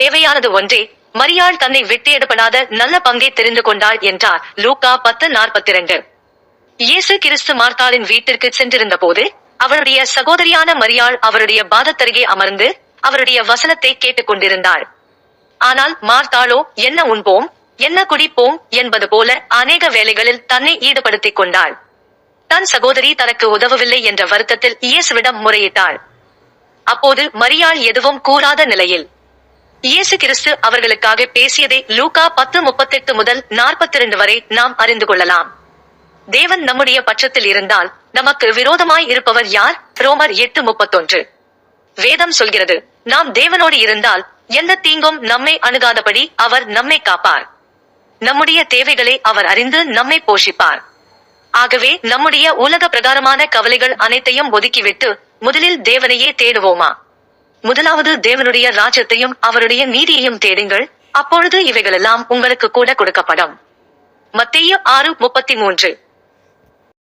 தேவையானது ஒன்றே. மரியாள் தன்னை விட்டு நல்ல பங்கை தெரிந்து கொண்டாள் என்றார். லூக்கா 10:42. இயேசு கிறிஸ்து மார்த்தாளின் வீட்டிற்கு சென்றிருந்த போது அவருடைய சகோதரியான மரியாள் அவருடைய பாதத்தருகே அமர்ந்து அவருடைய வசனத்தை கேட்டுக் கொண்டிருந்தாள். ஆனால் மார்த்தாளோ என்ன உண்போம், என்ன குடிப்போம் என்பது போல அநேக வேலைகளில் தன்னை ஈடுபடுத்திக் கொண்டாள். தன் சகோதரி தனக்கு உதவவில்லை என்ற வருத்தத்தில் இயேசுவிடம் முறையிட்டாள். அப்போது மரியாள் எதுவும் கூறாத நிலையில் இயேசு கிறிஸ்து அவர்களுக்காக பேசியதை லூக்கா 10:38 முதல் 42 வரை நாம் அறிந்து கொள்ளலாம். தேவன் நம்முடைய பட்சத்தில் இருந்தால் நமக்கு விரோதமாய் இருப்பவர் யார்? ரோமர் 8:31. வேதம் சொல்கிறது, நாம் தேவனோடு இருந்தால் எந்த தீங்கும் நம்மை அணுகாதபடி அவர் நம்மை காப்பார். நம்முடைய தேவைகளை அவர் அறிந்து நம்மை போஷிப்பார். ஆகவே நம்முடைய உலக பிரகாரமான கவலைகள் அனைத்தையும் ஒதுக்கிவிட்டு முதலில் தேவனையே தேடுவோமா? முதலாவது தேவனுடைய ராஜ்யத்தையும் அவருடைய நீதியையும் தேடுங்கள், அப்பொழுது இவைகளெல்லாம் உங்களுக்கு கூட கொடுக்கப்படும். மத்தேயு 6:33.